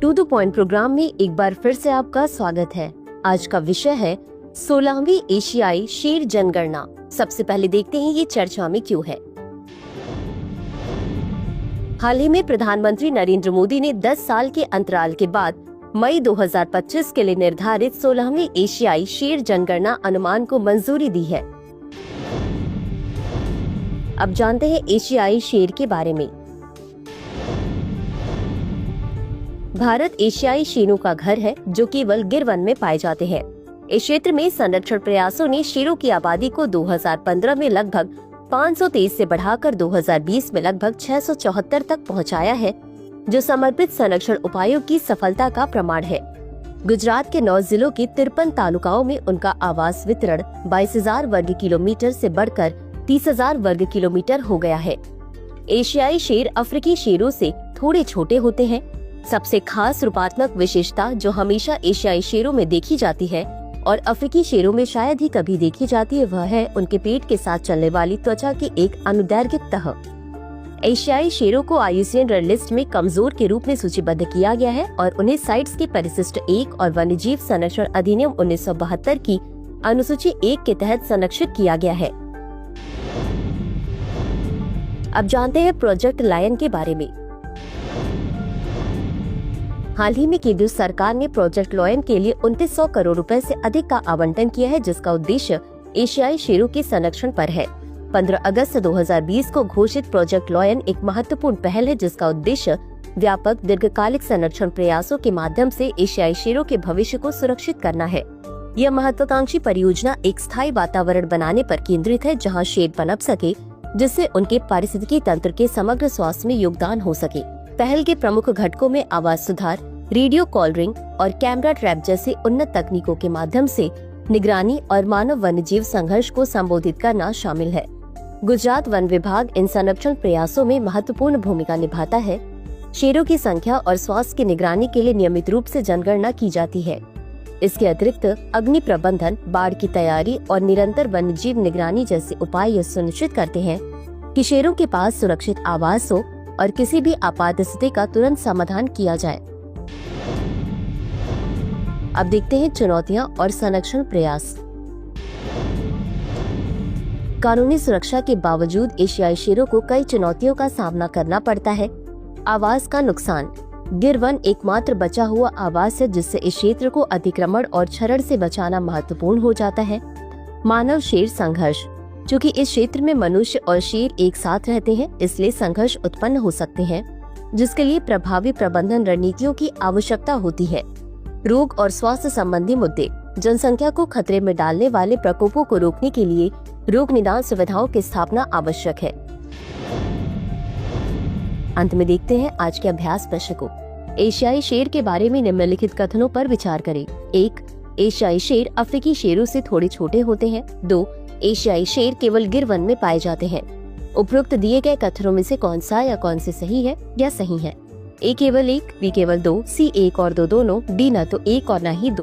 To the point programme में एक बार फिर से आपका स्वागत है। आज का विषय है 16वीं एशियाई शेर जनगणना। सबसे पहले देखते हैं ये चर्चा में क्यों है। हाल ही में प्रधानमंत्री नरेंद्र मोदी ने 10 साल के अंतराल के बाद मई 2025 के लिए निर्धारित 16वीं एशियाई शेर जनगणना अनुमान को मंजूरी दी है। अब जानते हैं एशियाई शेर के बारे में। भारत एशियाई शेरों का घर है जो केवल गिर वन में पाए जाते हैं। इस क्षेत्र में संरक्षण प्रयासों ने शेरों की आबादी को 2015 में लगभग 523 से बढ़ाकर 2020 में लगभग 674 तक पहुंचाया है, जो समर्पित संरक्षण उपायों की सफलता का प्रमाण है। गुजरात के 9 जिलों के 53 तालुकाओं में उनका आवास वितरण 22,000 वर्ग किलोमीटर से बढ़कर 30,000 वर्ग किलोमीटर हो गया है। एशियाई शेर अफ्रीकी शेरों से थोड़े छोटे होते हैं। सबसे खास रूपात्मक विशेषता जो हमेशा एशियाई शेरों में देखी जाती है और अफ्रीकी शेरों में शायद ही कभी देखी जाती है, वह है उनके पेट के साथ चलने वाली त्वचा की एक अनुदैर्घिक तह। एशियाई शेरों को IUCN रेड लिस्ट में कमजोर के रूप में सूचीबद्ध किया गया है और उन्हें साइट्स के परिशिष्ट 1 और वन्यजीव संरक्षण अधिनियम 1972 की अनुसूची 1 के तहत संरक्षित किया गया है। अब जानते हैं प्रोजेक्ट लायन के बारे में। हाल ही में केंद्र सरकार ने प्रोजेक्ट लायन के लिए 2900 करोड़ रुपए से अधिक का आवंटन किया है, जिसका उद्देश्य एशियाई शेरों के संरक्षण पर है। 15 अगस्त 2020 को घोषित प्रोजेक्ट लायन एक महत्वपूर्ण पहल है, जिसका उद्देश्य व्यापक दीर्घकालिक संरक्षण प्रयासों के माध्यम से एशियाई शेरों के भविष्य को सुरक्षित करना है। यह महत्वाकांक्षी परियोजना एक स्थायी वातावरण बनाने पर केंद्रित है, जहाँ शेर पनप सके, जिससे उनके पारिस्थितिकी तंत्र के समग्र स्वास्थ्य में योगदान हो सके। पहल के प्रमुख घटकों में आवाज सुधार, रेडियो कॉलरिंग और कैमरा ट्रैप जैसी उन्नत तकनीकों के माध्यम से निगरानी और मानव वन्यजीव संघर्ष को संबोधित करना शामिल है। गुजरात वन विभाग इन संरक्षण प्रयासों में महत्वपूर्ण भूमिका निभाता है। शेरों की संख्या और स्वास्थ्य की निगरानी के लिए नियमित रूप से जनगणना की जाती है। इसके अतिरिक्त अग्नि प्रबंधन, बाढ़ की तैयारी और निरंतर वन्यजीव निगरानी जैसे उपाय यह सुनिश्चित करते हैं कि शेरों के पास सुरक्षित आवास हो और किसी भी आपात स्थिति का तुरंत समाधान किया जाए। अब देखते हैं चुनौतियां और संरक्षण प्रयास। कानूनी सुरक्षा के बावजूद एशियाई शेरों को कई चुनौतियों का सामना करना पड़ता है। आवास का नुकसान। गिर वन एकमात्र बचा हुआ आवास है, जिससे इस क्षेत्र को अतिक्रमण और क्षरण से बचाना महत्वपूर्ण हो जाता है। मानव शेर संघर्ष। चूँकि इस क्षेत्र में मनुष्य और शेर एक साथ रहते हैं, इसलिए संघर्ष उत्पन्न हो सकते हैं, जिसके लिए प्रभावी प्रबंधन रणनीतियों की आवश्यकता होती है। रोग और स्वास्थ्य संबंधी मुद्दे। जनसंख्या को खतरे में डालने वाले प्रकोपों को रोकने के लिए रोग निदान सुविधाओं की स्थापना आवश्यक है। अंत में देखते हैं आज के अभ्यास प्रश्न को। एशियाई शेर के बारे में निम्नलिखित कथनों पर विचार करें। 1. एशियाई शेर अफ्रीकी शेरों से थोड़े छोटे होते हैं। 2. एशियाई शेर केवल गिर वन में पाए जाते हैं। उपरोक्त दिए गए कथनों में से कौन सा या कौन से सही है या सही है? A केवल 1, B केवल 2, C 1 और 2 दोनों, D न तो 1 और न ही 2।